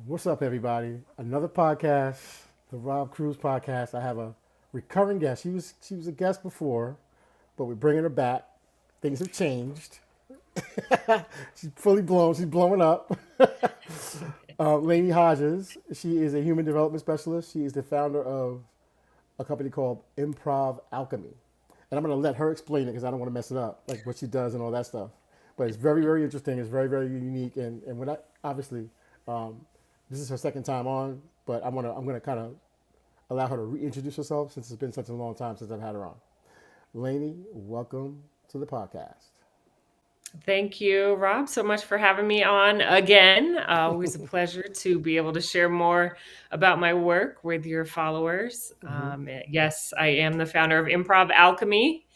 What's up, everybody? Another podcast, the Rob Cruz podcast. I have a recurring guest. She was a guest before, but we're bringing her back. Things have changed. She's fully blown. She's blowing up. Lainie Hodges. She is a human development specialist. She is the founder of a company called Improv Alchemy, and I'm going to let her explain it because I don't want to mess it up, like what she does and all that stuff. But it's very, very interesting. It's very, very unique, and when I obviously, um, this is her second time on, but I'm gonna kind of allow her to reintroduce herself since it's been such a long time since I've had her on. Lainey, welcome to the podcast. Thank you, Rob, so much for having me on again. Always a pleasure to be able to share more about my work with your followers. Yes, I am the founder of Improv Alchemy.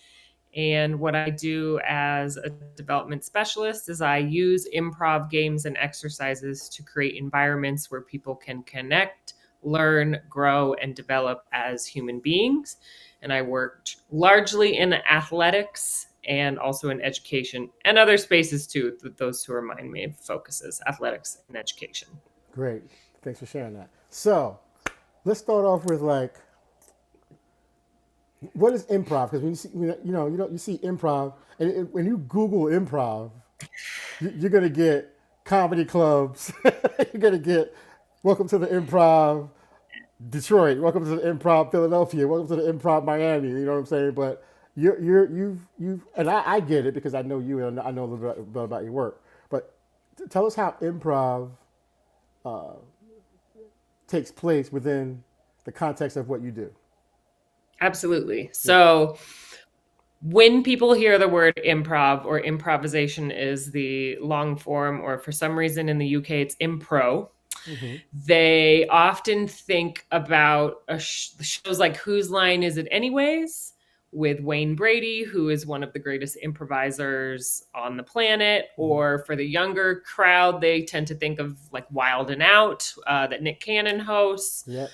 And what I do as a development specialist is I use improv games and exercises to create environments where people can connect, learn, grow, and develop as human beings. And I worked largely in athletics and also in education and other spaces too. Those two are my main focuses: athletics and education. Great, thanks for sharing that. So let's start off with like, what is improv? Because when you see, you see improv, and when you Google improv, you're gonna get comedy clubs. You're gonna get welcome to the improv Detroit. Welcome to the Improv Philadelphia. Welcome to the Improv Miami. You know what I'm saying? But and I get it because I know you and I know a little bit about your work. But tell us how improv takes place within the context of what you do. Absolutely. Yeah. So, when people hear the word improv or improvisation is the long form, or for some reason in the UK it's impro, Mm-hmm. they often think about shows like Whose Line Is It Anyways? With Wayne Brady, who is one of the greatest improvisers on the planet. Mm-hmm. Or for the younger crowd, they tend to think of like Wild and Out, that Nick Cannon hosts. Yep.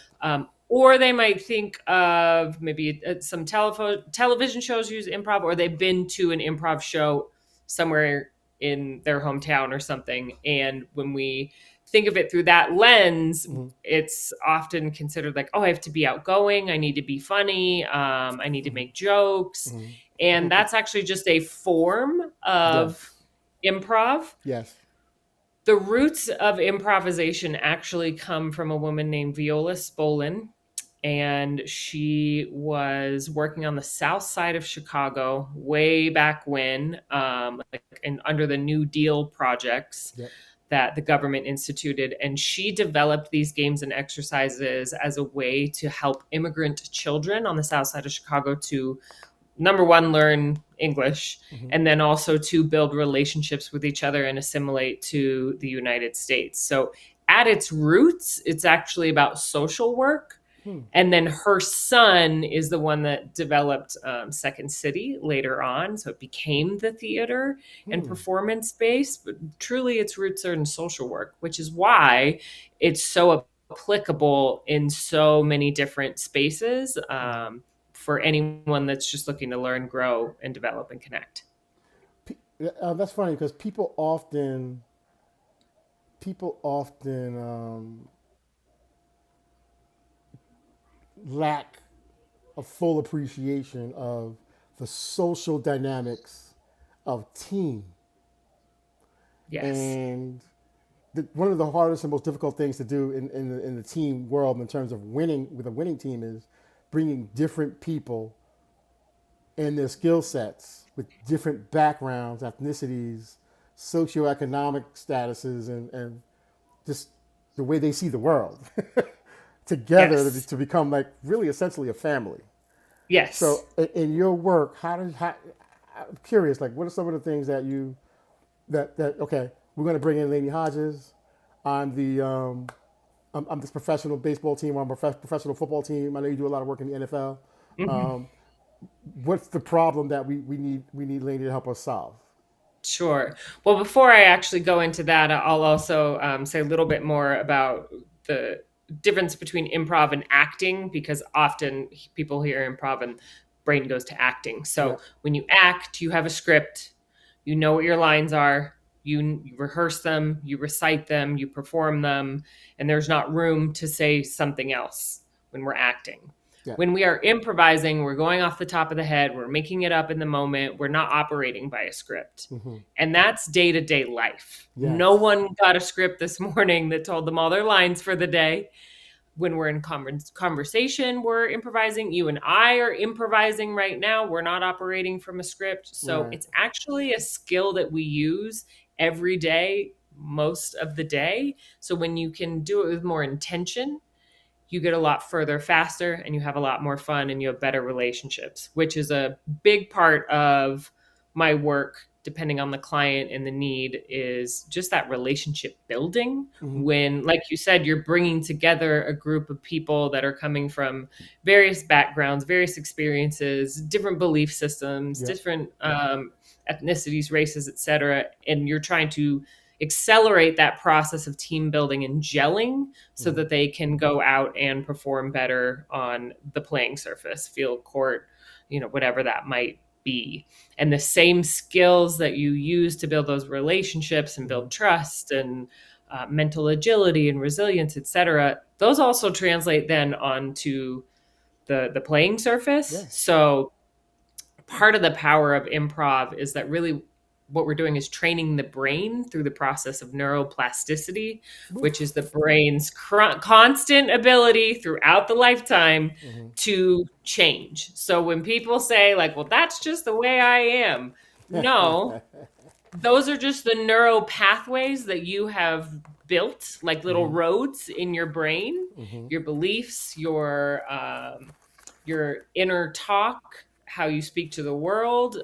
Or they might think of maybe some television shows use improv, or they've been to an improv show somewhere in their hometown or something. And when we think of it through that lens, Mm-hmm. it's often considered like, oh, I have to be outgoing. I need to be funny. I need to Mm-hmm. make jokes. And Mm-hmm. that's actually just a form of Yes. improv. Yes. The roots of improvisation actually come from a woman named Viola Spolin, and she was working on the south side of Chicago way back when, like under the New Deal projects Yep. that the government instituted. And she developed these games and exercises as a way to help immigrant children on the south side of Chicago to, number one, learn English, Mm-hmm. and then also to build relationships with each other and assimilate to the United States. So at its roots, it's actually about social work. Hmm. And then her son is the one that developed Second City later on. So it became the theater and Hmm. performance space. But truly, its roots are in social work, which is why it's so applicable in so many different spaces, for anyone that's just looking to learn, grow, and develop and connect. That's funny because people often lack a full appreciation of the social dynamics of team. Yes. And one of the hardest and most difficult things to do in the team world in terms of winning with a winning team is bringing different people and their skill sets with different backgrounds, ethnicities, socioeconomic statuses, and just the way they see the world together Yes. to become like really essentially a family. Yes. So in your work, I'm curious, like what are some of the things that you that okay, we're going to bring in Lainie Hodges. I'm the I'm this professional baseball team. I'm a professional football team. I know you do a lot of work in the NFL. Mhm. What's the problem that we need Lainie to help us solve? Sure. Well, before I actually go into that, I'll also say a little bit more about the difference between improv and acting, because often people hear improv and brain goes to acting. So Yep. when you act, you have a script, you know what your lines are, You rehearse them, you recite them, you perform them, and there's not room to say something else when we're acting. Yeah. When we are improvising, we're going off the top of the head, we're making it up in the moment, we're not operating by a script. Mm-hmm. And that's day-to-day life. Yes. No one got a script this morning that told them all their lines for the day. When we're in conversation, we're improvising. You and I are improvising right now. We're not operating from a script. So Right. it's actually a skill that we use every day, most of the day. So when you can do it with more intention, you get a lot further faster and you have a lot more fun and you have better relationships, which is a big part of my work, depending on the client and the need, is just that relationship building. Mm-hmm. When, like you said, you're bringing together a group of people that are coming from various backgrounds, various experiences, different belief systems, Yep. different ethnicities, races, etc., and you're trying to accelerate that process of team building and gelling so Mm-hmm. that they can go out and perform better on the playing surface, field, court, whatever that might be. And the same skills that you use to build those relationships and Mm-hmm. build trust and mental agility and resilience, etc., those also translate then onto the playing surface. Yeah. So part of the power of improv is that really what we're doing is training the brain through the process of neuroplasticity, which is Oof. the brain's constant ability throughout the lifetime Mm-hmm. to change. So when people say, like, well, that's just the way I am, no, those are just the neural pathways that you have built, like little Mm-hmm. roads in your brain, Mm-hmm. your beliefs, your inner talk, how you speak to the world.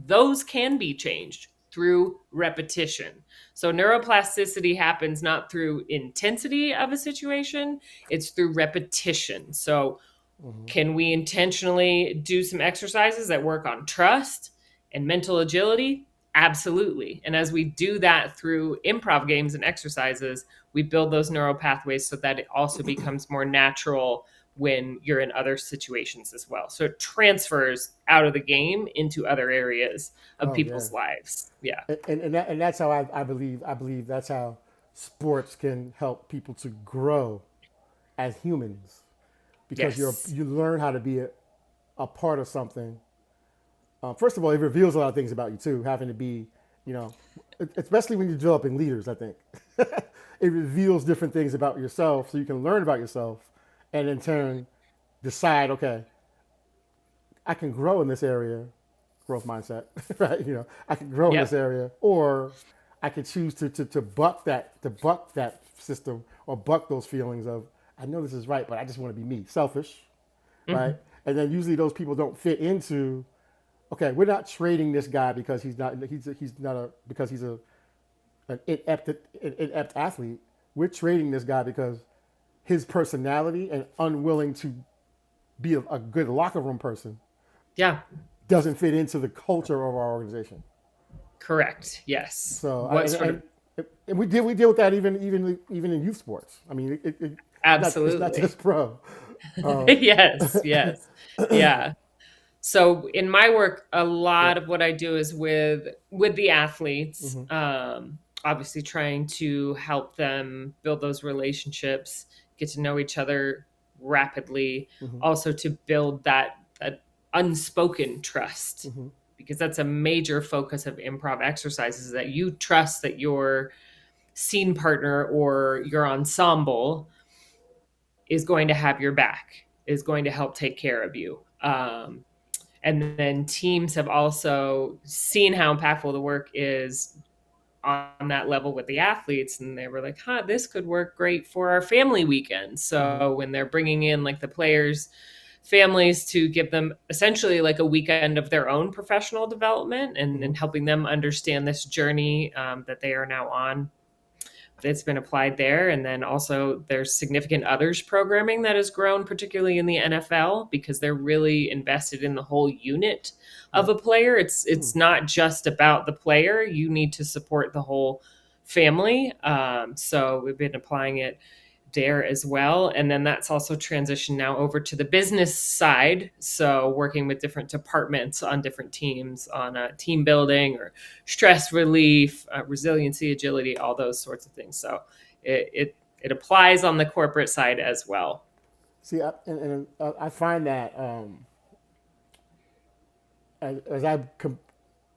Those can be changed through repetition. So neuroplasticity happens not through intensity of a situation, it's through repetition. So Mm-hmm. can we intentionally do some exercises that work on trust and mental agility? Absolutely. And as we do that through improv games and exercises, we build those neural pathways so that it also becomes more natural when you're in other situations as well. So it transfers out of the game into other areas of Oh yeah. people's lives. Yeah. And that's how I believe that's how sports can help people to grow as humans, because Yes. you learn how to be a part of something. First of all, it reveals a lot of things about you too. Having to be, you know, especially when you're developing leaders, I think it reveals different things about yourself, so you can learn about yourself, and in turn decide, okay, I can grow in this area, growth mindset, right? I can grow in this Yep. area, or I could choose to buck that system, or buck those feelings of, I know this is right, but I just want to be me, selfish, right? Mhm. And then usually those people don't fit into, okay, we're not trading this guy because he's an inept athlete. We're trading this guy because his personality and unwilling to be a good locker room person Yeah. doesn't fit into the culture of our organization. Correct. Yes. So What sort of and we deal with that even in youth sports. I mean, it's not absolutely. just pro. Um, Yes, yes. Yeah. So in my work, a yeah. lot of what I do is with the athletes, Mm-hmm. obviously trying to help them build those relationships, get to know each other rapidly, Mm-hmm. also to build that unspoken trust, Mm-hmm. because that's a major focus of improv exercises, that you trust that your scene partner or your ensemble is going to have your back, is going to help take care of you. And then teams have also seen how impactful the work is on that level with the athletes, and they were like, this could work great for our family weekend. Mm-hmm. So when they're bringing in like the players families to give them essentially like a weekend of their own professional development, Mm-hmm. and helping them understand this journey that they are now on, that's been applied there. And then also there's significant others programming that has grown, particularly in the NFL, because they're really invested in the whole unit of Yep. a player. It's Hmm. it's not just about the player. You need to support the whole family. So we've been applying it there as well. And then that's also transitioned now over to the business side. So working with different departments on different teams on team building or stress relief, resiliency, agility, all those sorts of things. So it applies on the corporate side as well. See, I find that as I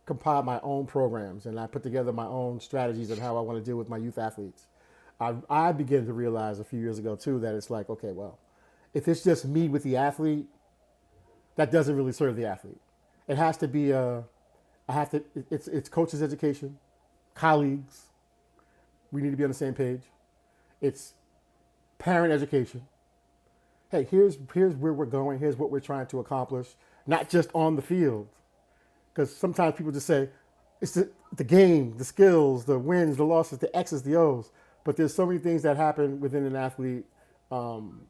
compile my own programs and I put together my own strategies of how I want to deal with my youth athletes, I began to realize a few years ago too that it's like, okay, well, if it's just me with the athlete, that doesn't really serve the athlete. It has to be I have to. It's coaches' education, colleagues. We need to be on the same page. It's parent education. Hey, here's where we're going. Here's what we're trying to accomplish, not just on the field. Because sometimes people just say it's the game, the skills, the wins, the losses, the X's, the O's. But there's so many things that happen within an athlete on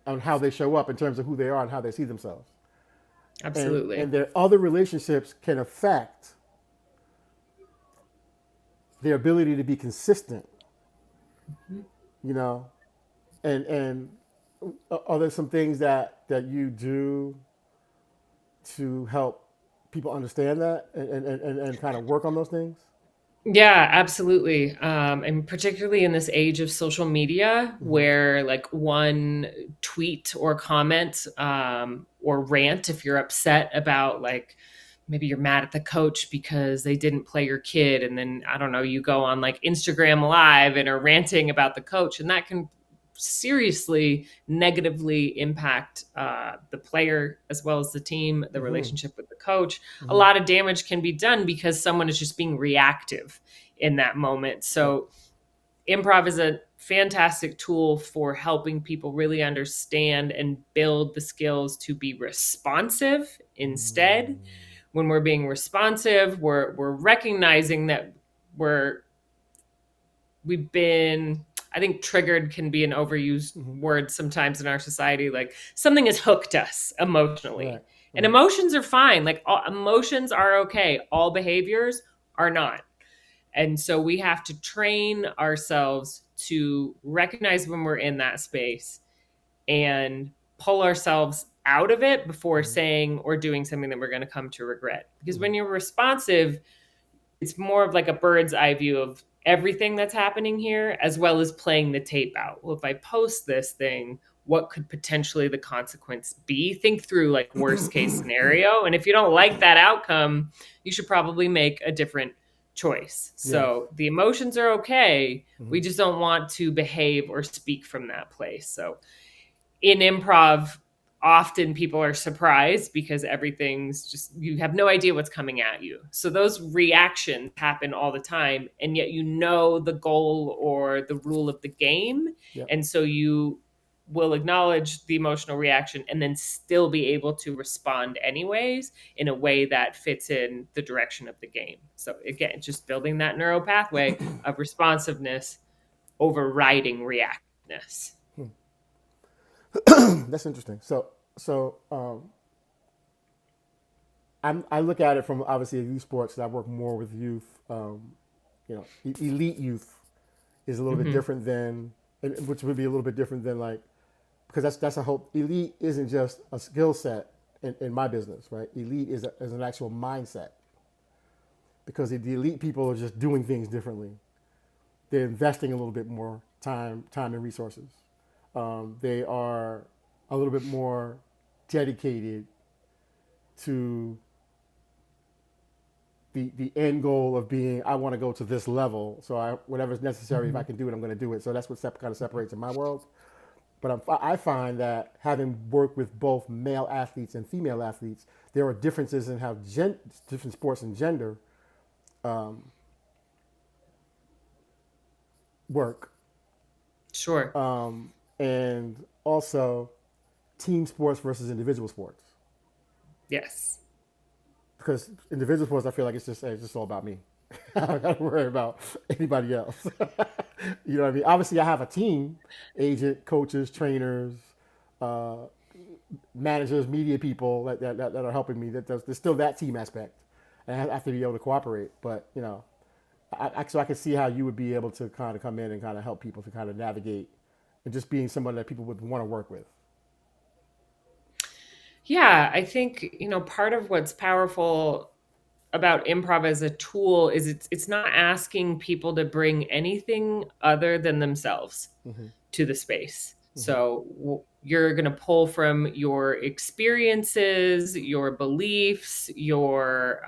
how they show up in terms of who they are and how they see themselves. Absolutely. And their other relationships can affect their ability to be consistent, you know. And are there some things that you do to help people understand that and kind of work on those things? Yeah, absolutely. And particularly in this age of social media, where like one tweet or comment or rant, if you're upset about like maybe you're mad at the coach because they didn't play your kid, and then I don't know, you go on like Instagram Live and are ranting about the coach, and that can seriously negatively impact the player as well as the team, the relationship with the coach. A lot of damage can be done because someone is just being reactive in that moment. Yep. So improv is a fantastic tool for helping people really understand and build the skills to be responsive instead. When we're being responsive, we're recognizing that we've been, I think triggered can be an overused word sometimes in our society. Like something has hooked us emotionally. Right. And emotions are fine. Like emotions are okay. All behaviors are not. And so we have to train ourselves to recognize when we're in that space and pull ourselves out of it before saying or doing something that we're going to come to regret. Because when you're responsive, it's more of like a bird's eye view of everything that's happening here, as well as playing the tape out. Well, if I post this thing, what could potentially the consequence be? Think through like worst case scenario. And if you don't like that outcome, you should probably make a different choice. So the emotions are okay. We just don't want to behave or speak from that place. So in improv, often people are surprised because everything's just, you have no idea what's coming at you. So those reactions happen all the time. And yet, you know, the goal or the rule of the game. Yep. And so you will acknowledge the emotional reaction and then still be able to respond anyways in a way that fits in the direction of the game. So again, just building that neural pathway of responsiveness overriding reactiveness. That's interesting. I look at it from obviously youth sports. I work more with youth. Elite youth is a little bit different than, which would be a little bit different than like, because that's a whole, elite isn't just a skill set in my business, right? Elite is an actual mindset, because the elite people are just doing things differently. They're investing a little bit more time and resources. They are a little bit more dedicated to the end goal of being, I want to go to this level, so whatever's necessary, if I can do it, I'm going to do it. So that's what kind of separates in my world. But I find that having worked with both male athletes and female athletes, there are differences in how different sports and gender work. Sure. And also team sports versus individual sports. Yes. Because individual sports, I feel like it's just all about me. I don't got to worry about anybody else. You know what I mean? Obviously, I have a team: agent, coaches, trainers, managers, media people that are helping me. There's still that team aspect, and I have to be able to cooperate. But So I can see how you would be able to kind of come in and kind of help people to kind of navigate and just being someone that people would want to work with. Yeah, I think, part of what's powerful about improv as a tool is it's not asking people to bring anything other than themselves Mm-hmm. to the space. Mm-hmm. So you're going to pull from your experiences, your beliefs, your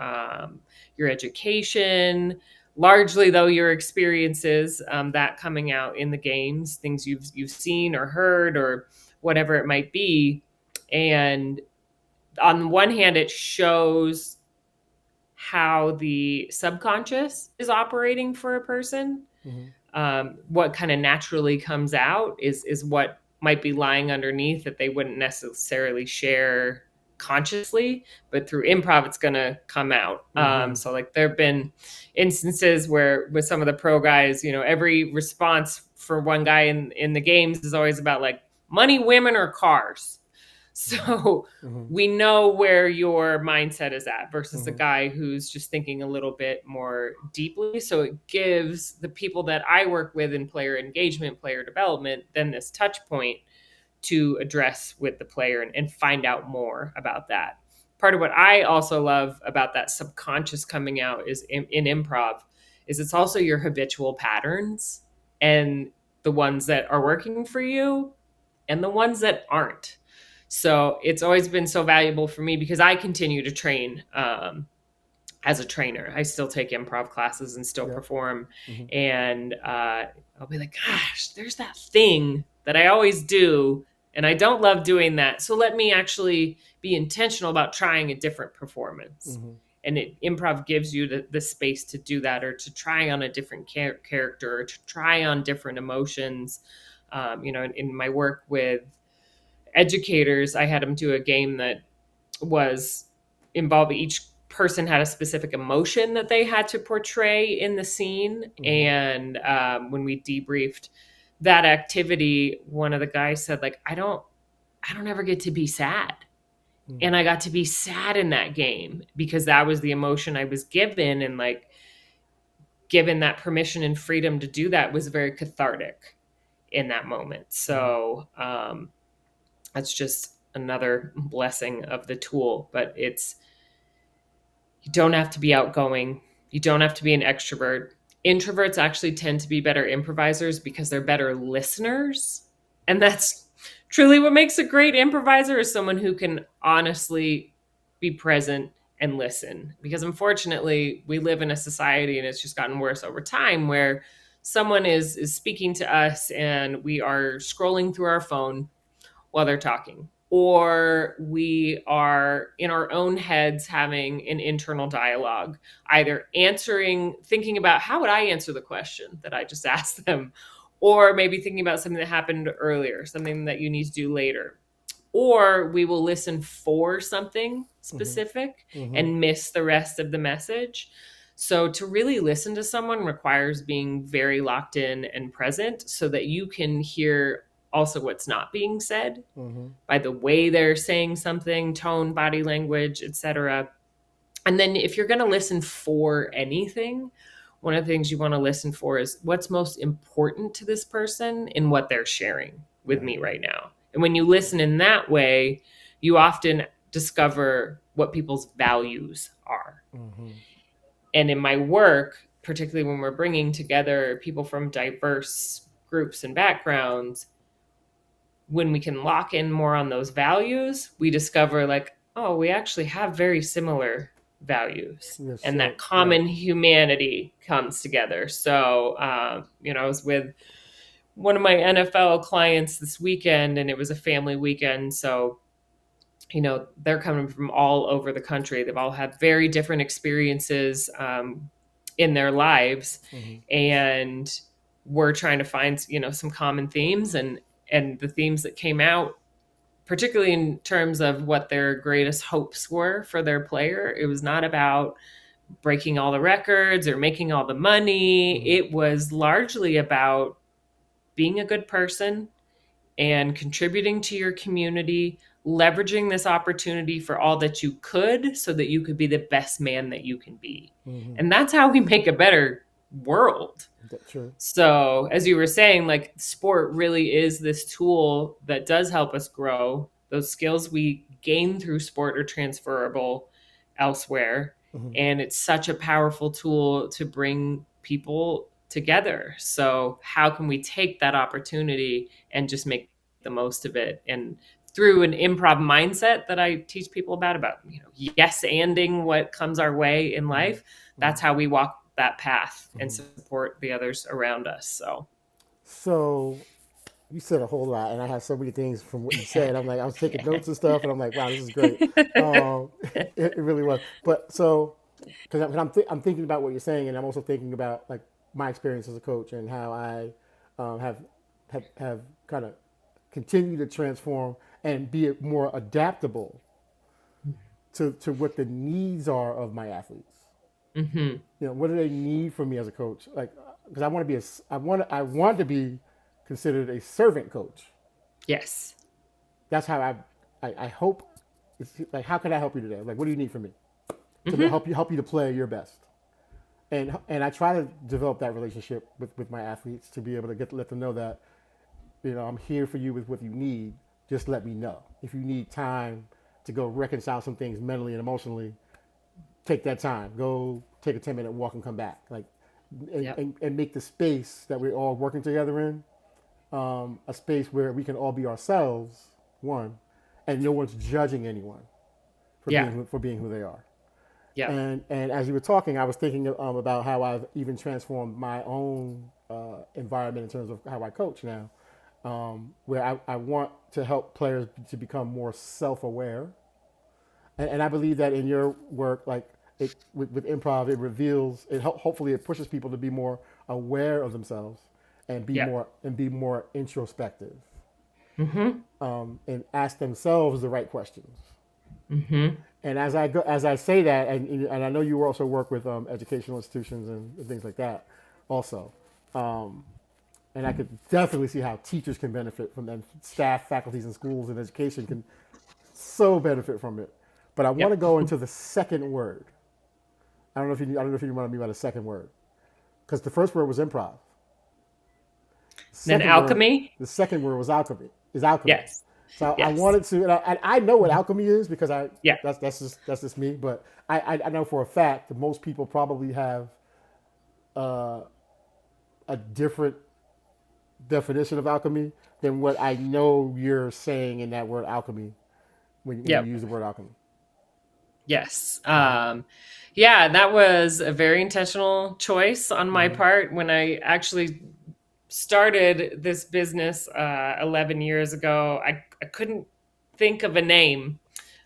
education, largely though your experiences, that coming out in the games, things you've seen or heard or whatever it might be. And on one hand, it shows how the subconscious is operating for a person. Mm-hmm. What kind of naturally comes out is what might be lying underneath that they wouldn't necessarily share consciously, but through improv it's going to come out. Mm-hmm. So like there have been instances where with some of the pro guys, every response for one guy in the games is always about like money, women, or cars. So Mm-hmm. we know where your mindset is at versus the Mm-hmm. guy who's just thinking a little bit more deeply. So it gives the people that I work with in player engagement, player development, then this touch point to address with the player and find out more about that. Part of what I also love about that subconscious coming out is in improv is it's also your habitual patterns and the ones that are working for you and the ones that aren't. So it's always been so valuable for me because I continue to train as a trainer. I still take improv classes and still Yep. perform. Mm-hmm. And I'll be like, gosh, there's that thing that I always do. And I don't love doing that. So let me actually be intentional about trying a different performance. Mm-hmm. And improv gives you the space to do that or to try on a different character or to try on different emotions. In my work with educators, I had them do a game that was involving each person had a specific emotion that they had to portray in the scene. Mm-hmm. And when we debriefed that activity, one of the guys said, like, I don't ever get to be sad. Mm-hmm. And I got to be sad in that game because that was the emotion I was given. And like, given that permission and freedom to do that was very cathartic in that moment. So, that's just another blessing of the tool, but you don't have to be outgoing. You don't have to be an extrovert. Introverts actually tend to be better improvisers because they're better listeners. And that's truly what makes a great improviser is someone who can honestly be present and listen. Because unfortunately, we live in a society and it's just gotten worse over time where someone is speaking to us and we are scrolling through our phone while they're talking, or we are in our own heads having an internal dialogue, either thinking about how would I answer the question that I just asked them, or maybe thinking about something that happened earlier, something that you need to do later. Or we will listen for something specific Mm-hmm. and miss the rest of the message. So to really listen to someone requires being very locked in and present so that you can hear also what's not being said Mm-hmm. by the way they're saying something, tone, body language, etc. And then if you're going to listen for anything, one of the things you want to listen for is what's most important to this person in what they're sharing with Right. me right now. And when you listen in that way, you often discover what people's values are. Mm-hmm. And in my work, particularly when we're bringing together people from diverse groups and backgrounds, when we can lock in more on those values, we discover like, oh, we actually have very similar values Yes. and So that yeah. common humanity comes together. So, I was with one of my NFL clients this weekend and it was a family weekend. So, they're coming from all over the country. They've all had very different experiences in their lives. Mm-hmm. And we're trying to find, some common themes and the themes that came out, particularly in terms of what their greatest hopes were for their player. It was not about breaking all the records or making all the money. Mm-hmm. It was largely about being a good person and contributing to your community, leveraging this opportunity for all that you could so that you could be the best man that you can be. Mm-hmm. And that's how we make a better world. That's true. So, as you were saying, like sport really is this tool that does help us grow. Those skills we gain through sport are transferable elsewhere. Hmm. And it's such a powerful tool to bring people together. So, how can we take that opportunity and just make the most of it? And through an improv mindset that I teach people about, yes, anding what comes our way in Hmm. life, Hmm. that's how we walk that path and Hmm. support the others around us. So, So you said a whole lot, and I have so many things from what you said. I'm like, I was taking notes and stuff, and I'm like, wow, this is great. It really was. But so, because I'm thinking about what you're saying, and I'm also thinking about like my experience as a coach and how I have kind of continued to transform and be more adaptable to what the needs are of my athletes. hmm What do they need from me as a coach? Like, because I want to be I want to be considered a servant coach. yes. That's how I hope. It's like, how can I help you today? Like, what do you need from me to hmm help you to play your best? And I try to develop that relationship with my athletes to be able to let them know that I'm here for you with what you need. Just let me know if you need time to go reconcile some things mentally and emotionally. Take that time. Go take a 10-minute walk and come back. Like, Yep. and make the space that we're all working together in a space where we can all be ourselves. One, and no one's judging anyone Yeah. for being who they are. Yep. And as you were talking, I was thinking about how I've even transformed my own environment in terms of how I coach now, where I want to help players to become more self-aware, and I believe that in your work, like with improv, it reveals it. Hopefully, it pushes people to be more aware of themselves and Yep. be more introspective, hmm and ask themselves the right questions. hmm And as I say that, and I know you also work with educational institutions and things like that, also, um, and I could definitely see how teachers can benefit from them, staff, faculties, in schools and education can so benefit from it. But I want to Yep. go into the second word. I don't know if you want to mean by the second word, because the first word was improv. Then Second word, alchemy. the second word was alchemy. Is alchemy. Yes. So I Yes. wanted to, and I know what alchemy is because Yeah. that's just me. But I know for a fact that most people probably have uh, a different definition of alchemy than what I know you're saying in that word alchemy when you Yep. use the word alchemy. Yes. Mm-hmm. Yeah, that was a very intentional choice on my Mm-hmm. part when I actually started this business 11 years ago. I couldn't think of a name.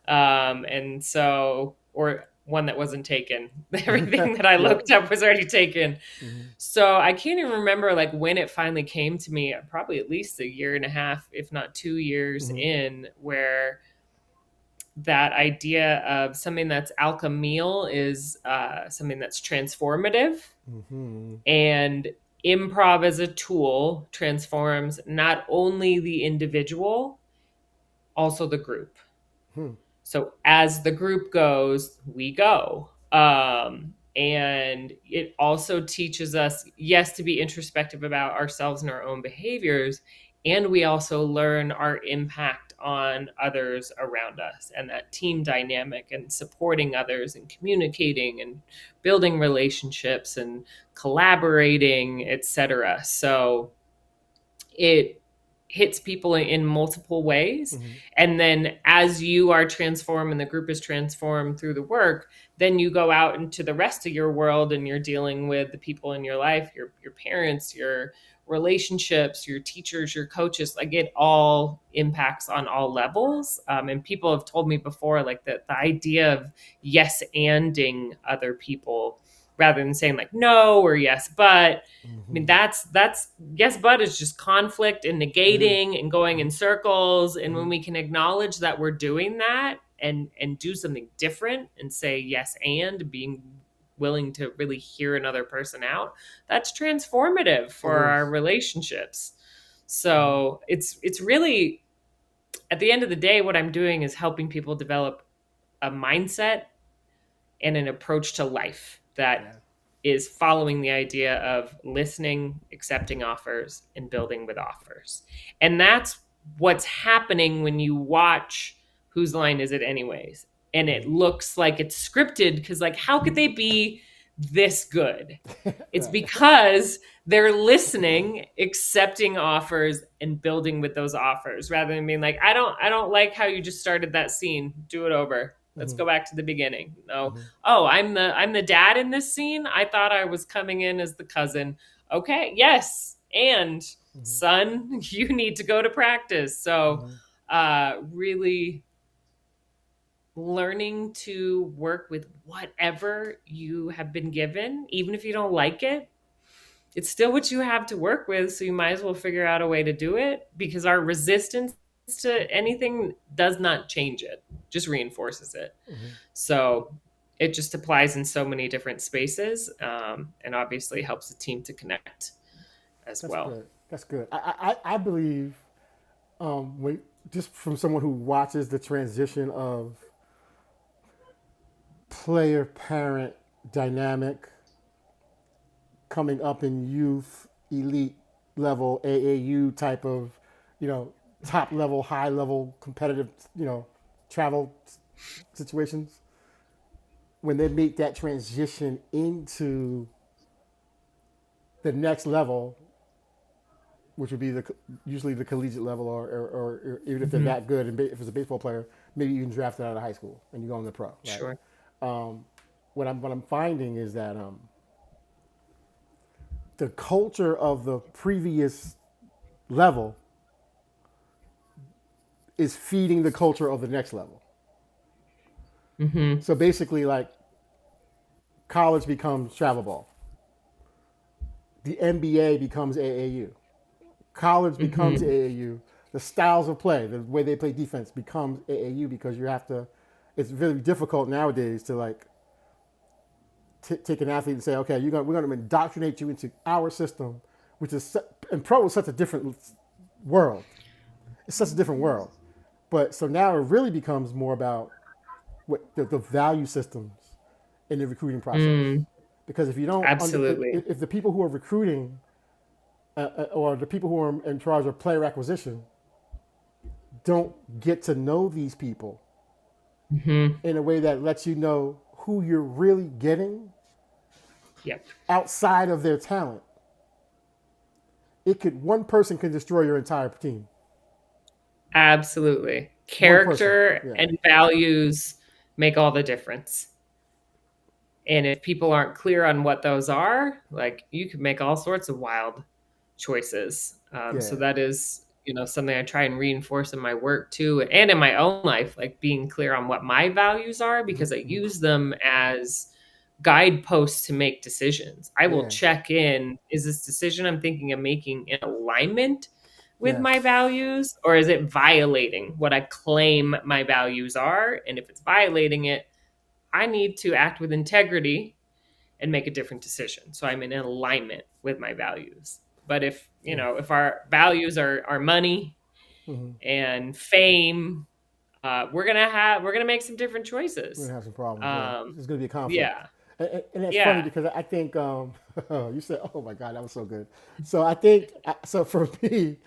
And so, or one that wasn't taken. Everything that I Yep. looked up was already taken. Mm-hmm. So I can't even remember like when it finally came to me, probably at least a year and a half, if not 2 years Mm-hmm. in, where that idea of something that's alchemial is something that's transformative, Mm-hmm. and improv as a tool transforms not only the individual, also the group. Hmm. So as the group goes, we go. And it also teaches us, yes, to be introspective about ourselves and our own behaviors. And we also learn our impact on others around us and that team dynamic and supporting others and communicating and building relationships and collaborating, etc. So it hits people in multiple ways. Mm-hmm. And then as you are transformed and the group is transformed through the work, then you go out into the rest of your world and you're dealing with the people in your life, your parents, your relationships, your teachers, your coaches. Like it all impacts on all levels. And people have told me before, like the idea of yes anding other people rather than saying like no or yes but. I mean, Mm-hmm. that's yes, but is just conflict and It is. negating and going Mm-hmm. in circles. And when Mm-hmm. we can acknowledge that we're doing that and do something different and say yes and being willing to really hear another person out, that's transformative It for our is. relationships. Mm-hmm. So it's really at the end of the day, what I'm doing is helping people develop a mindset and an approach to life that Yeah. is following the idea of listening, accepting offers, and building with offers. And that's what's happening when you watch Whose Line Is It Anyways? And it looks like it's scripted because, like, how could they be this good? It's Right. because they're listening, accepting offers, and building with those offers rather than being like, I don't like how you just started that scene. Do it over. Let's go back to the beginning. No. Oh, I'm the dad in this scene. I thought I was coming in as the cousin. Okay, yes. And son, you need to go to practice. So really learning to work with whatever you have been given, even if you don't like it, it's still what you have to work with. So you might as well figure out a way to do it, because our resistance to anything does not change it, just reinforces it. So it just applies in so many different spaces, and obviously helps the team to connect as That's well. good. That's good. I believe, just from someone who watches the transition of player parent dynamic coming up in youth, elite level, AAU type of, you know, top level, high level competitive, travel situations. When they make that transition into the next level, which would be usually the collegiate level, or even if they're that good, and if it's a baseball player, maybe you can draft it out of high school and you go in the pro, right? Sure. What I'm finding is that the culture of the previous level is feeding the culture of the next level. So basically, like, college becomes travel ball, the NBA becomes AAU, college becomes AAU. The styles of play, the way they play defense, becomes AAU because you have to. It's really difficult nowadays to, like, take an athlete and say, okay, we're going to indoctrinate you into our system, which is, and pro is such a different world. It's such a different world. But so now it really becomes more about what the value systems in the recruiting process. Mm, Because if you don't, absolutely. if the people who are recruiting, or the people who are in charge of player acquisition don't get to know these people in a way that lets you know who you're really getting Yep. outside of their talent, one person can destroy your entire team. Absolutely. One person, Character yeah, and values make all the difference. And if people aren't clear on what those are, like, you could make all sorts of wild choices. So yeah, that is, something I try and reinforce in my work too, and in my own life, like being clear on what my values are, because I use them as guideposts to make decisions. I will yeah, check in, is this decision I'm thinking of making in alignment with my yes, values, or is it violating what I claim my values are? And if it's violating it, I need to act with integrity and make a different decision. So I'm in alignment with my values. But yeah. if our values are money and fame, we're gonna make some different We're choices. gonna have some problems. Yeah, Um, there's gonna be a conflict, yeah, and that's funny yeah, because I think you said, "Oh my God, that was so good." So I think, so for me,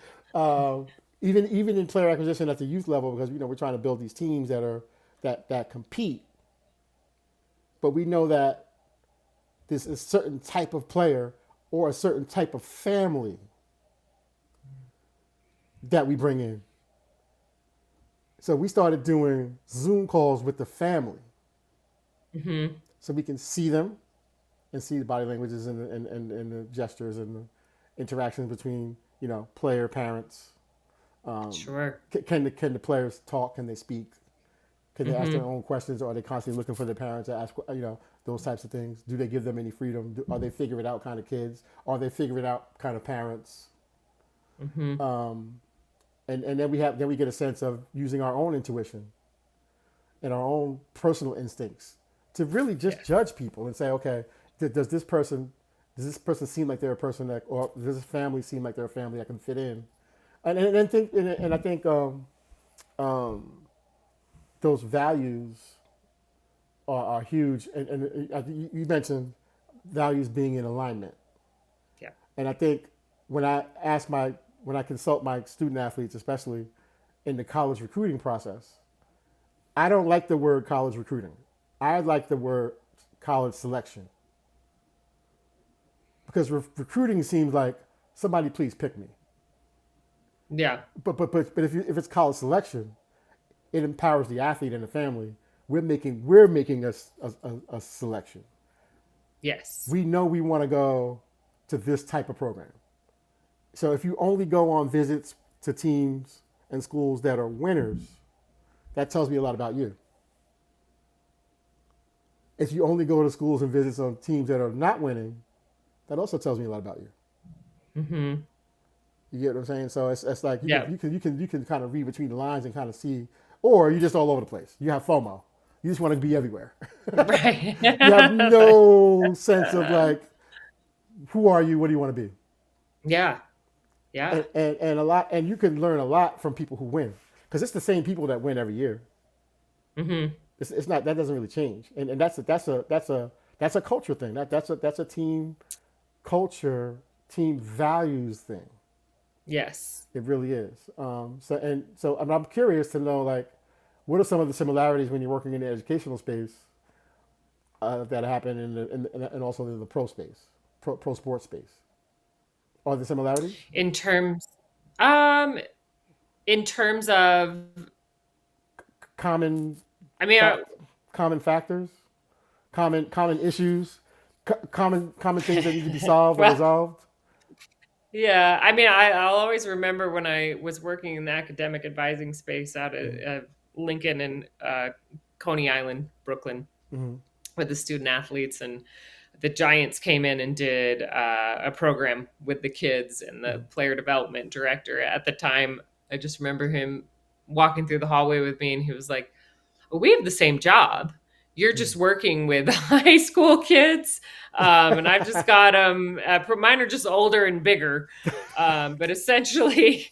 even in player acquisition at the youth level, because we're trying to build these teams that compete, but we know that this is a certain type of player or a certain type of family that we bring in. So we started doing Zoom calls with the family, so we can see them and see the body languages and the gestures and the interactions between player parents. sure. Can the players talk? Can they speak? Can they ask their own questions, or are they constantly looking for their parents to ask those types of things? Do they give them any freedom? Are they figure it out kind of kids? Are they figure it out kind of parents? And then we get a sense of using our own intuition and our own personal instincts to really just Yes. judge people and say, okay, does this person seem like they're a person that, or does this family seem like they're a family that can fit in? And I think those values are huge. And you mentioned values being in alignment. Yeah. And I think when when I consult my student athletes, especially in the college recruiting process, I don't like the word college recruiting. I like the word college selection because recruiting seems like somebody please pick me. Yeah. But if it's college selection, it empowers the athlete and the family. We're making a selection. Yes. We know we want to go to this type of program. So if you only go on visits to teams and schools that are winners, that tells me a lot about you. If you only go to schools and visits on teams that are not winning, that also tells me a lot about you. Mm-hmm. You get what I'm saying? So it's like Yeah. you can kind of read between the lines and kind of see, or you're just all over the place. You have FOMO. You just want to be everywhere. Right. You have no sense of like, who are you? What do you want to be? Yeah. Yeah. And a lot, and you can learn a lot from people who win because it's the same people that win every year. Mm-hmm. It's not that doesn't really change, and that's a culture thing. That's a team culture, team values thing. Yes. It really is. So I'm curious to know like, what are some of the similarities when you're working in the educational space that happen and also in the pro space, pro sports space? Are there similarities? In terms, um, in terms of, Common I mean, fa- common factors, common issues, common things that need to be solved or well, resolved. yeah. I mean, I'll always remember when I was working in the academic advising space out Mm-hmm. at Lincoln and Coney Island, Brooklyn, Mm-hmm. with the student athletes, and the Giants came in and did a program with the kids, and the player development director at the time, I just remember him walking through the hallway with me, and he was like, well, we have the same job. You're Mm-hmm. just working with high school kids, and I've just got them. Mine are just older and bigger, but essentially,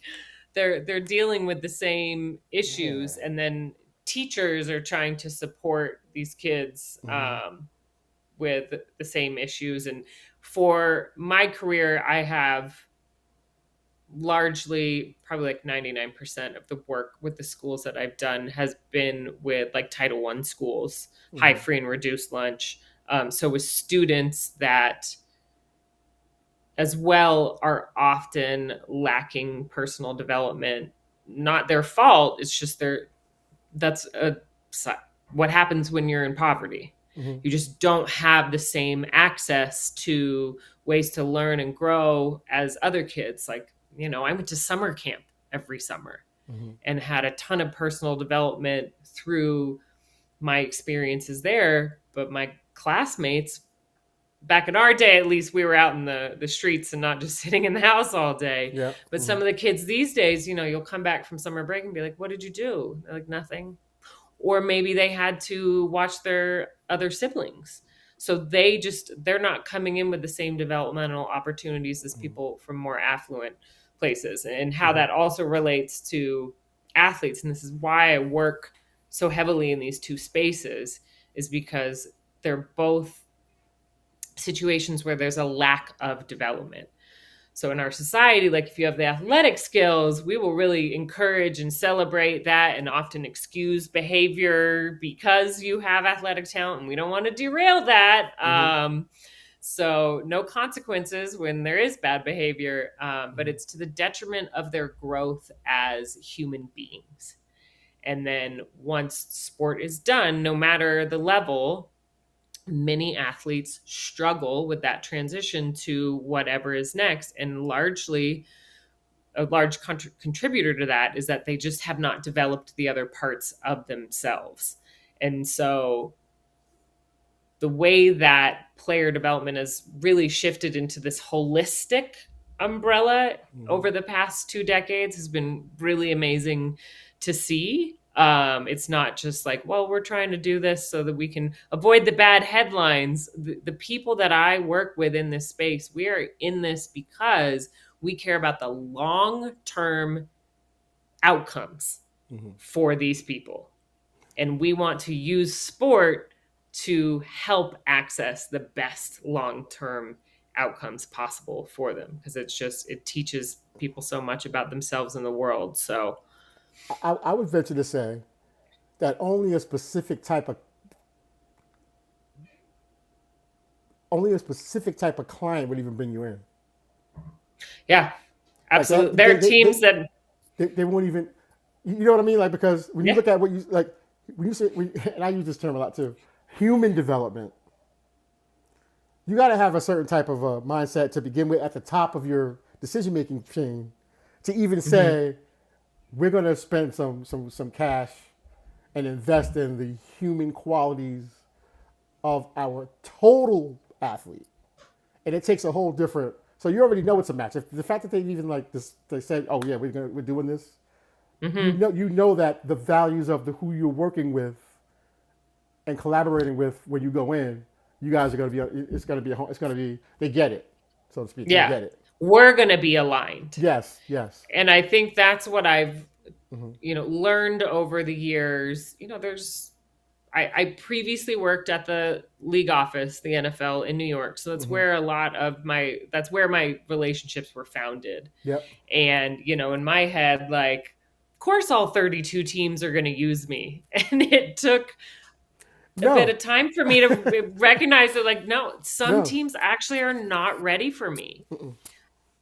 they're dealing with the same Yeah. issues, and then teachers are trying to support these kids Mm-hmm. with the same issues. And for my career, I have largely, probably like 99% of the work with the schools that I've done has been with like Title I schools, high Mm-hmm. free and reduced lunch. So with students that as well are often lacking personal development, not their fault. It's just that's what happens when you're in poverty. Mm-hmm. You just don't have the same access to ways to learn and grow as other kids. Like, I went to summer camp every summer Mm-hmm. and had a ton of personal development through my experiences there. But my classmates, back in our day, at least, we were out in the streets and not just sitting in the house all day. Yeah. But Mm-hmm. some of the kids these days, you'll come back from summer break and be like, what did you do? They're like, nothing. Or maybe they had to watch their other siblings. So they're not coming in with the same developmental opportunities as people from more affluent places. And how Mm-hmm. that also relates to athletes. And this is why I work so heavily in these two spaces, is because they're both situations where there's a lack of development. So in our society, like if you have the athletic skills, we will really encourage and celebrate that and often excuse behavior because you have athletic talent, and we don't want to derail that. Mm-hmm. So no consequences when there is bad behavior, but Mm-hmm. it's to the detriment of their growth as human beings. And then once sport is done, no matter the level, many athletes struggle with that transition to whatever is next. And largely, a large contributor to that is that they just have not developed the other parts of themselves. And so the way that player development has really shifted into this holistic umbrella Mm-hmm. over the past 2 decades has been really amazing to see. It's not just like, well, we're trying to do this so that we can avoid the bad headlines. The people that I work with in this space, we are in this because we care about the long term outcomes Mm-hmm. for these people. And we want to use sport to help access the best long-term outcomes possible for them, because it teaches people so much about themselves and the world. So I would venture to say that only a specific type of client would even bring you in. yeah, Like absolutely. There are teams that, they won't even, you know what I mean? Like, because when you yeah, look at what you, like, when you say, and I use this term a lot too, human development, you got to have a certain type of mindset to begin with at the top of your decision making chain to even mhm, say, we're going to spend some cash and invest in the human qualities of our total athlete. And it takes a whole different. So you already know it's a match. If the fact that they even like this, they said, "Oh yeah, we're doing this." mhm, You know that the values of the who you're working with and collaborating with when you go in, you guys are going to be. It's going to be. They get it, so to speak. They yeah, get it. we're going to be aligned. Yes. Yes. And I think that's what I've, Mm-hmm. learned over the years. I previously worked at the league office, the NFL in New York. So Mm-hmm. that's where my relationships were founded. Yep. And, in my head, like, of course, all 32 teams are going to use me. And it took a bit No. of time for me to recognize that, like, no, some No. teams actually are not ready for me.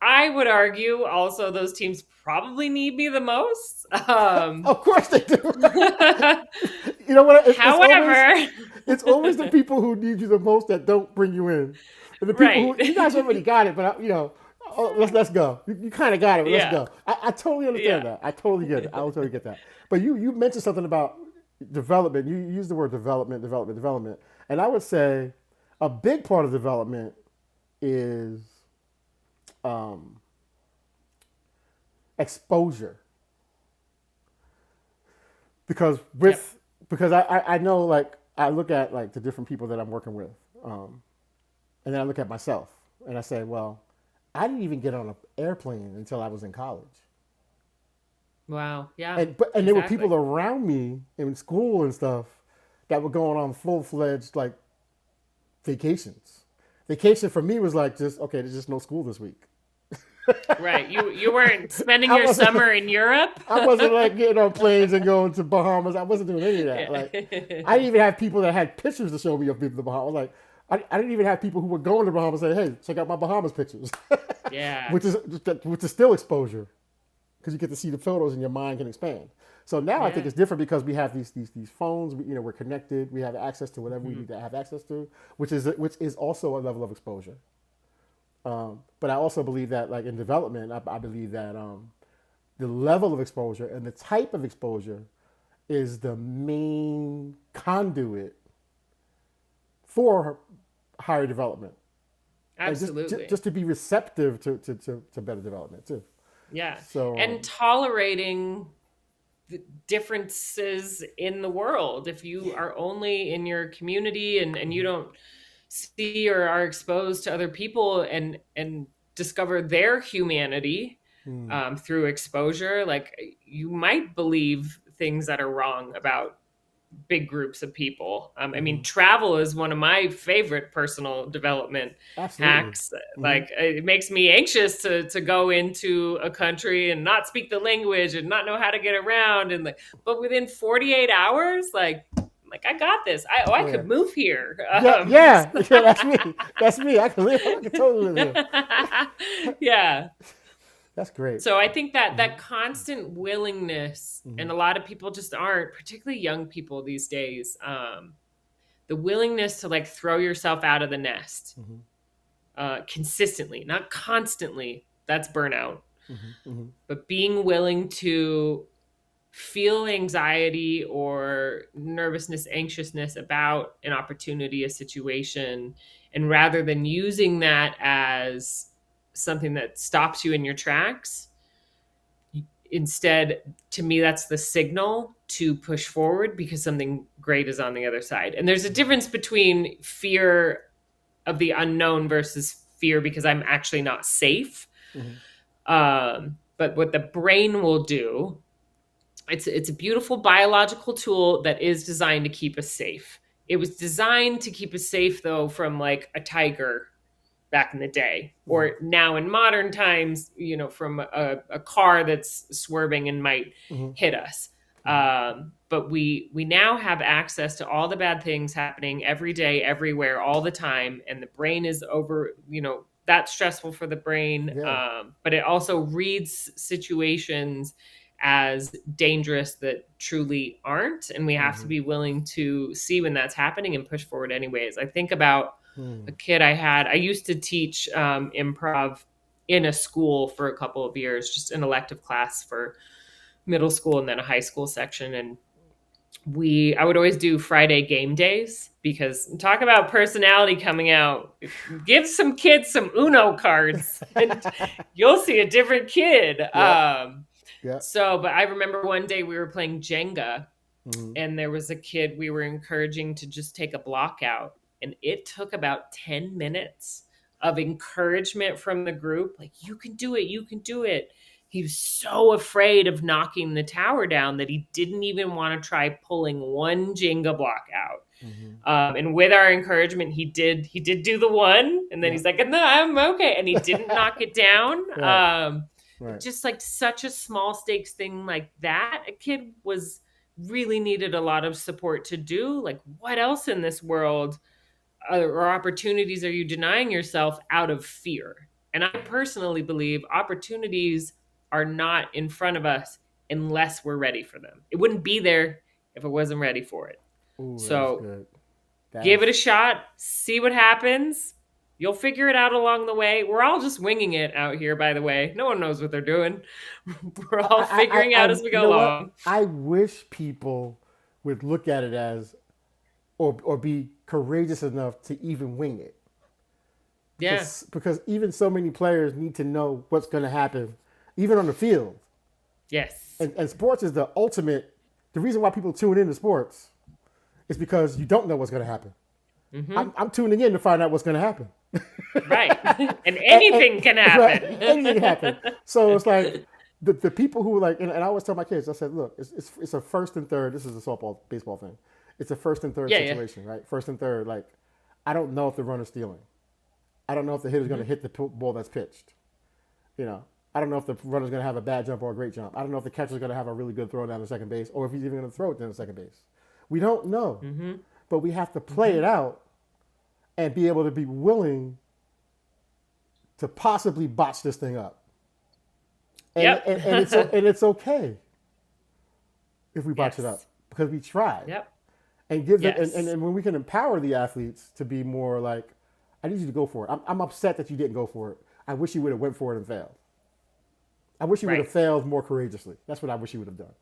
I would argue also those teams probably need me the most. Of course they do. You know what? However, It's always the people who need you the most that don't bring you in, and the people right. who you guys already got it, but oh, let's go. You kind of got it, but let's Yeah. go. I totally understand Yeah. that. I totally get it. I totally get that. But you mentioned something about development. You used the word development, and I would say a big part of development is um, exposure. Because Yep. I know, like, I look at like the different people that I'm working with, um, and then I look at myself and I say, well, I didn't even get on an airplane until I was in college, Wow. Yeah. and there were people Exactly. around me in school and stuff that were going on full fledged like vacations. Vacation for me was like, just okay, there's just no school this week. Right. You weren't spending I your wasn't summer in Europe? I wasn't like getting on planes and going to Bahamas. I wasn't doing any of that. Like, I Yeah. didn't even have people that had pictures to show me of the Bahamas. Like, I didn't even have people who were going to Bahamas say, "Hey, check out my Bahamas pictures," Yeah. which is still exposure because you get to see the photos and your mind can expand. So now I think Yeah. it's different because we have these phones. We're connected. We have access to whatever we Mhm. need to have access to, which is also a level of exposure. But I also believe that, like in development, I believe that the level of exposure and the type of exposure is the main conduit for higher development, and Absolutely. just to be receptive to better development too. Yeah. So And tolerating the differences in the world. If you are only in your community and you don't see or are exposed to other people and discover their humanity mm, through exposure, like, you might believe things that are wrong about big groups of people. I mean, mm-hmm. travel is one of my favorite personal development Absolutely. hacks. Mm-hmm. Like, it makes me anxious to go into a country and not speak the language and not know how to get around. And like, but within 48 hours, like I got this. I Yeah. could move here. Yeah, yeah, yeah. That's me. That's me. I can live. I can totally live here. Yeah. That's great. So I think that Mm-hmm. that constant willingness, Mm-hmm. and a lot of people just aren't, particularly young people these days, the willingness to like throw yourself out of the nest Mm-hmm. consistently, not constantly. That's burnout. Mm-hmm. Mm-hmm. But being willing to feel anxiety or nervousness, anxiousness about an opportunity, a situation, and rather than using that as something that stops you in your tracks, instead, to me, that's the signal to push forward because something great is on the other side. And there's a difference between fear of the unknown versus fear because I'm actually not safe. Mm-hmm. But what the brain will do, it's a beautiful biological tool that is designed to keep us safe. It was designed to keep us safe, though, from like a tiger back in the day, Mm-hmm. or now in modern times, from a car that's swerving and might Mm-hmm. hit us. Mm-hmm. But we now have access to all the bad things happening every day, everywhere, all the time, and the brain is over. That's stressful for the brain, Yeah. but it also reads situations as dangerous that truly aren't, and we have to Mm-hmm. be willing to see when that's happening and push forward anyways. I think about Mm-hmm. a kid I had. I used to teach improv in a school for a couple of years, just an elective class for middle school and then a high school section. And I would always do Friday game days, because talk about personality coming out. Give some kids some Uno cards and you'll see a different kid. Yep. Yep. But I remember one day we were playing Jenga, Mm-hmm. and there was a kid we were encouraging to just take a block out, and it took about 10 minutes of encouragement from the group, like, you can do it, you can do it. He was so afraid of knocking the tower down that he didn't even want to try pulling one Jenga block out. Mm-hmm. And with our encouragement, he did do the one, and then Yep. he's like, no, I'm okay, and he didn't knock it down. Right. Right. Just like such a small stakes thing like that, a kid was really needed a lot of support to do. Like, what else in this world or opportunities are you denying yourself out of fear? And I personally believe opportunities are not in front of us unless we're ready for them. It wouldn't be there if it wasn't ready for it. Ooh, that is So good. That give is. it a shot, see what happens. You'll figure it out along the way. We're all just winging it out here, by the way. No one knows what they're doing. We're all figuring out as we You go know what? along. I wish people would look at it as, or be courageous enough to even wing it, Yeah. because even so many players need to know what's going to happen, even on the field. Yes. And sports is the ultimate. The reason why people tune into sports is because you don't know what's going to happen. Mm-hmm. I'm tuning in to find out what's going to happen. Right. And anything can Right, happen. anything can happen. So it's like the people who like, and I always tell my kids, I said, look, it's a first and third. This is a softball, baseball thing. It's a first and third Yeah, yeah. situation, right? First and third. Like, I don't know if the runner's stealing. I don't know if the hitter's going Mm-hmm. to hit the ball that's pitched. I don't know if the runner's going to have a bad jump or a great jump. I don't know if the catcher's going to have a really good throw down to second base, or if he's even going to throw it down to second base. We don't know, Mm-hmm. but we have to play it out and be able to be willing to possibly botch this thing up. And, Yep. and it's okay if we botch it up Yes. because we tried. Yep. And give them, Yes. and when we can empower the athletes to be more like, I need you to go for it. I'm upset that you didn't go for it. I wish you would have went for it and failed. I wish you would have Right. failed more courageously. That's what I wish you would have done.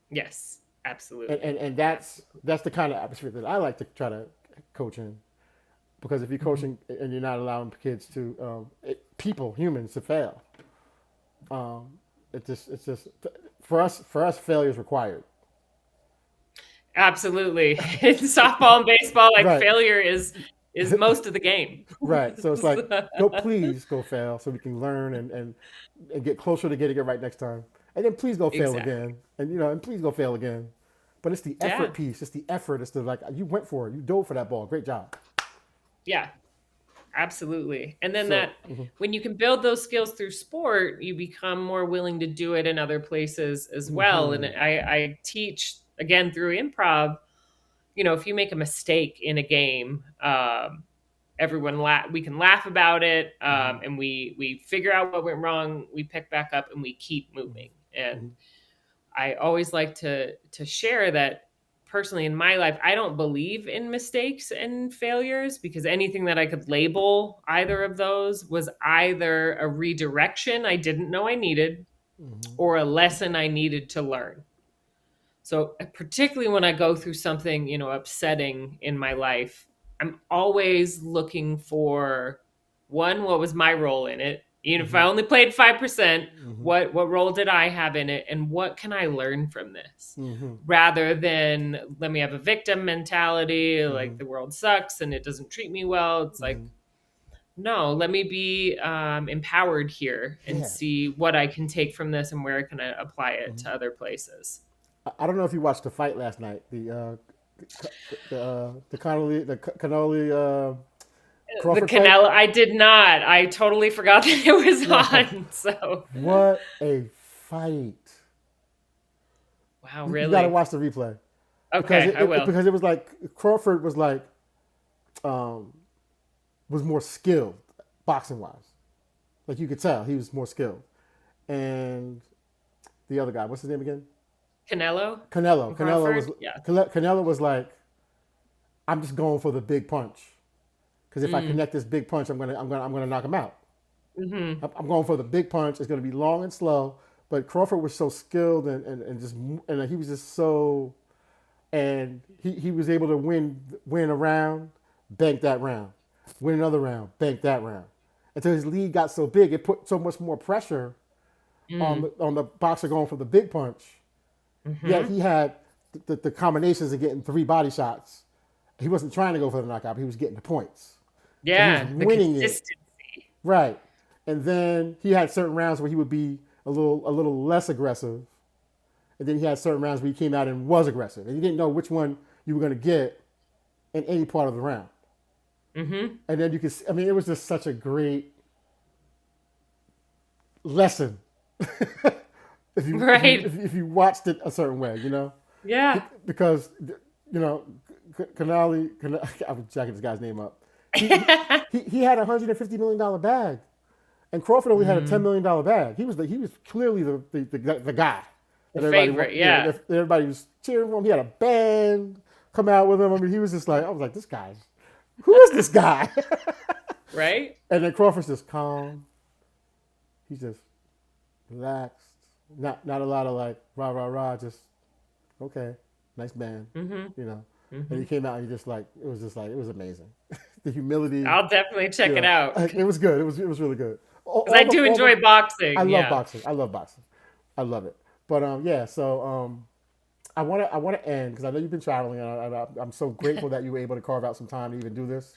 Yes. And Absolutely. and, and that's Absolutely. that's the kind of atmosphere that I like to try to coach in. Because if you're Mm-hmm. coaching and you're not allowing kids to, humans to fail, it's just for us failure is required. Absolutely. In softball and baseball, like, Right. failure is most of the game. Right. So it's like, please go fail so we can learn and get closer to getting it right next time. And then please go fail Exactly. again. And please go fail again. But it's the Yeah. effort piece. It's the effort. It's the like, you went for it. You dove for that ball. Great job. Yeah. Absolutely. And then So, that, when you can build those skills through sport, you become more willing to do it in other places as well. And I teach again through improv, if you make a mistake in a game, we can laugh about it, and we figure out what went wrong, we pick back up and we keep moving. And I always like to share that personally in my life, I don't believe in mistakes and failures, because anything that I could label either of those was either a redirection I didn't know I needed or a lesson I needed to learn. So particularly when I go through something, upsetting in my life, I'm always looking for, one, what was my role in it? Even if I only played 5%, what role did I have in it? And what can I learn from this? Rather than let me have a victim mentality, like the world sucks and it doesn't treat me well. It's like, no, let me be empowered here and yeah. see what I can take from this and where I can apply it to other places. I don't know if you watched the fight last night, Cannoli The Crawford fight. Canelo, I did not. I totally forgot that it was Yo, on. So, what a fight! wow, You got to really? watch the replay because Okay, I will. because it was like Crawford was like um, was more skilled boxing wise. Like you could tell he was more skilled, and the other guy, what's his name again? Canelo Canelo. and Crawford? Yeah. Canelo was like, I'm just going for the big punch because if I Mm. connect this big punch, I'm gonna knock him out. Mm-hmm. I'm going for the big punch. It's gonna be long and slow. But Crawford was so skilled and just and he was just so and he was able to win a round, bank that round, win another round, bank that round, until his lead got so big it put so much more pressure Mm. on the boxer going for the big punch. Yet Mm-hmm. he had the combinations of getting three body shots. He wasn't trying to go for the knockout, but he was getting the points. So he was Yeah, the winning it. consistency. Right. And then he had certain rounds where he would be a little less aggressive. And then he had certain rounds where he came out and was aggressive. And you didn't know which one you were going to get in any part of the round. Mm-hmm. And then you could, I mean, it was just such a great lesson Right. if you watched it a certain way, you know, Yeah. because you know, I'm jacking this guy's name up. He had $150 million bag, and Crawford only had a $10 Mm. million bag. He was clearly the guy The that everybody favorite, you know yeah. everybody was cheering for him. He had a band come out with him. I mean, he was just like I was like, this guy, who is this guy? Right? And then Crawford's just calm. He's just relaxed. Not a lot of like rah rah rah. Just okay, nice band, Mm-hmm. you know. And Mm-hmm. he came out and he just like it was amazing. The humility, I'll definitely you check it know, out it was good. It was really good. because I do All the enjoy I boxing. love Yeah. boxing. I love boxing. I love it. But yeah, so I want to end because I know you've been traveling, and I'm so grateful that you were able to carve out some time to even do this.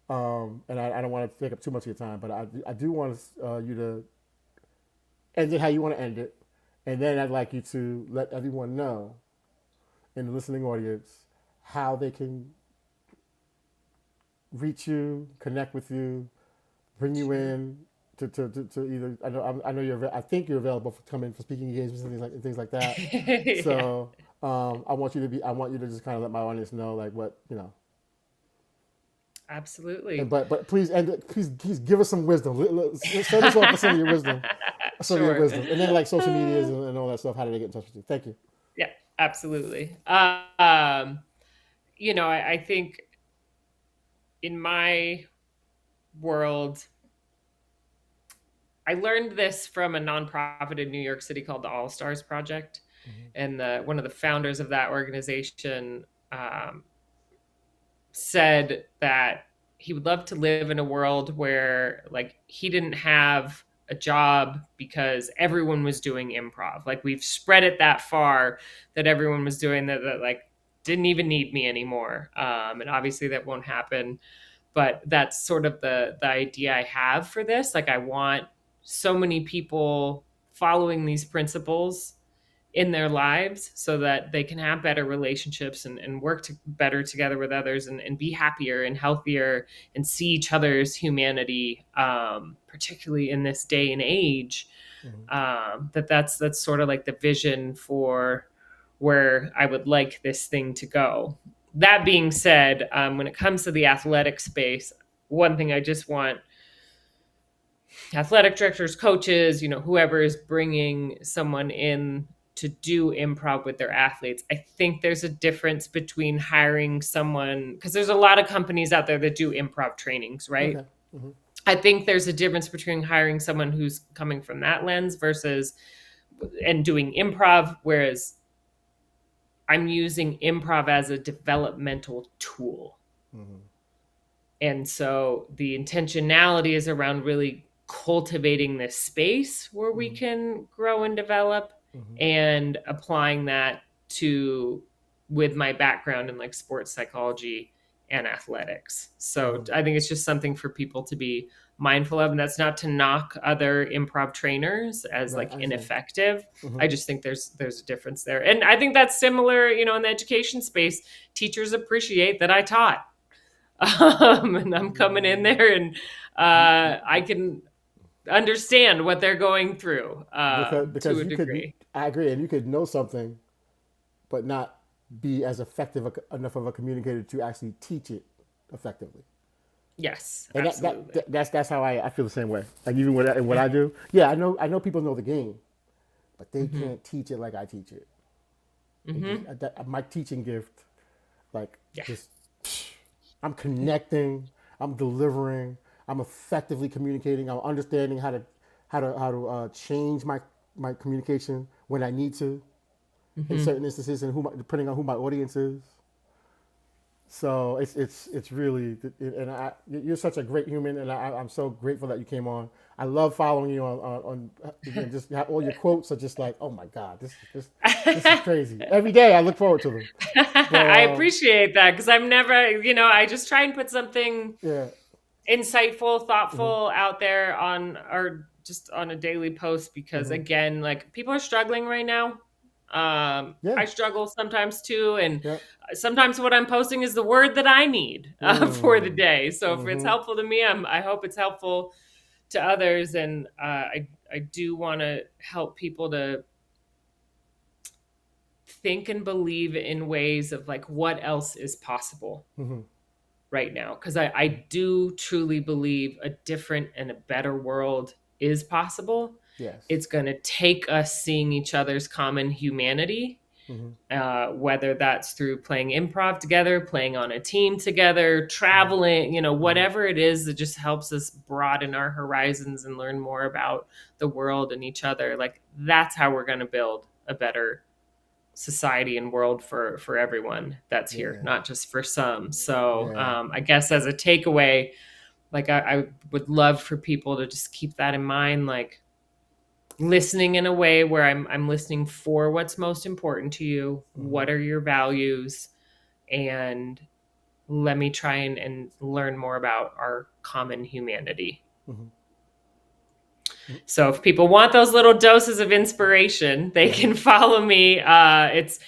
And I don't want to take up too much of your time, but I do want you to end it how you want to end it, and then I'd like you to let everyone know in the listening audience how they can reach you, connect with you, bring you Sure. in to either I know you're I think you're available for come in for speaking engagements and things like that. Yeah. So I want you to just kind of let my audience know like what you know. And Absolutely. but please please give us some wisdom. Start us off with some of your Sure. wisdom, and then like social medias Uh, and all that stuff. How do they get in touch with you? Thank you. yeah, absolutely. I think in my world, I learned this from a nonprofit in New York City called the All Stars Project, Mm-hmm. and one of the founders of that organization um, said that he would love to live in a world where like he didn't have a job because everyone was doing improv. Like we've spread it that far that everyone was doing that like didn't even need me anymore. And obviously that won't happen, but that's sort of the idea I have for this. Like I want so many people following these principles in their lives so that they can have better relationships and work better together with others and be happier and healthier and see each other's humanity, particularly in this day and age. Mm-hmm. That's sort of like the vision for where I would like this thing to go. That being said, when it comes to the athletic space, one thing I just want athletic directors, coaches, whoever is bringing someone in to do improv with their athletes. I think there's a difference between hiring someone, because there's a lot of companies out there that do improv trainings, right? Okay. Mm-hmm. I think there's a difference between hiring someone who's coming from that lens versus and doing improv, whereas I'm using improv as a developmental tool. Mm-hmm. And so the intentionality is around really cultivating this space where we Mm-hmm. can grow and develop Mm-hmm. and applying that to with my background in like sports psychology and athletics. So Mm-hmm. I think it's just something for people to be mindful of. And that's not to knock other improv trainers as Right, like I understand. ineffective. Mm-hmm. I just think there's a difference there. And I think that's similar, in the education space. Teachers appreciate that I taught. And I'm coming in there and I can understand what they're going through to Because a you could, degree. I agree, and you could know something, but not be as effective enough of a communicator to actually teach it effectively. Yes, And absolutely. that's how I feel the same way. Like even what I do, yeah, I know people know the game, but they Mm-hmm. can't teach it like I teach it. Mm-hmm. My teaching gift, like Yeah. just I'm connecting, I'm delivering, I'm effectively communicating, I'm understanding how to change my communication when I need to in Mm-hmm. certain instances and depending on who my audience is. So it's really, and you're such a great human, and I'm so grateful that you came on. I love following you on again, just all your quotes are just like, oh my God, this is crazy. Every day I look forward to them. But I appreciate that because I'm never, I just try and put something yeah, insightful, hmm, thoughtful out there on or just on a daily post because hmm, again, like people are struggling right now. yeah, I struggle sometimes too, and yeah, sometimes what I'm posting is the word that I need for the mm, day. So if it's hmm, helpful to me, I hope it's helpful to others, and I do want to help people to think and believe in ways of like what else is possible hmm, right now because I do truly believe a different and a better world is possible. yes, It's going to take us seeing each other's common humanity, hmm, whether that's through playing improv together, playing on a team together, hmm, traveling, hmm, whatever it is that just helps us broaden our horizons and learn more about the world and each other. Like that's how we're going to build a better society and world for everyone that's here, yeah, not just for some. So yeah, I guess as a takeaway, like I would love for people to just keep that in mind, like listening in a way where I'm listening for what's most important to you, hmm, what are your values, and let me try and learn more about our common humanity. hmm, So if people want those little doses of inspiration, they hmm, can follow me. It's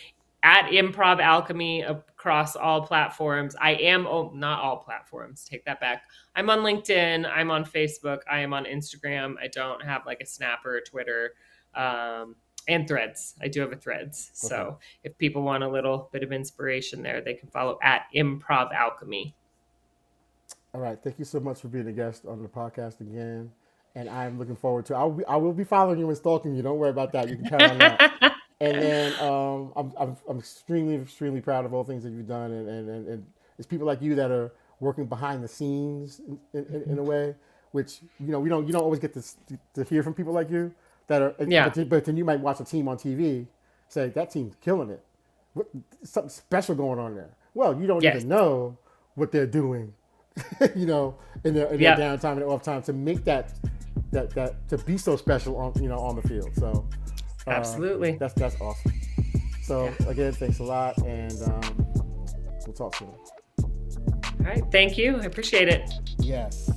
at Improv Alchemy across all platforms. I am, not all platforms, take that back. I'm on LinkedIn, I'm on Facebook, I am on Instagram. I don't have like a Snap or a Twitter, and Threads. I do have a Threads. okay. So if people want a little bit of inspiration there, they can follow at Improv Alchemy. All right. Thank you so much for being a guest on the podcast again. And I'm looking forward to. I will be following you and stalking you. Don't worry about that. You can count on that. And then I'm extremely proud of all things that you've done, and it's people like you that are working behind the scenes in a way, which you don't always get to hear from people like you that are. Yeah. But then you might watch a team on TV, say that team's killing it. What, something special going on there. Well, you don't Yes. even know what they're doing, in their Yep. downtime and off time to make that to be so special on the field. So Absolutely. that's awesome. So Yeah. again, thanks a lot, and we'll talk soon. All right. Thank you. I appreciate it. Yes.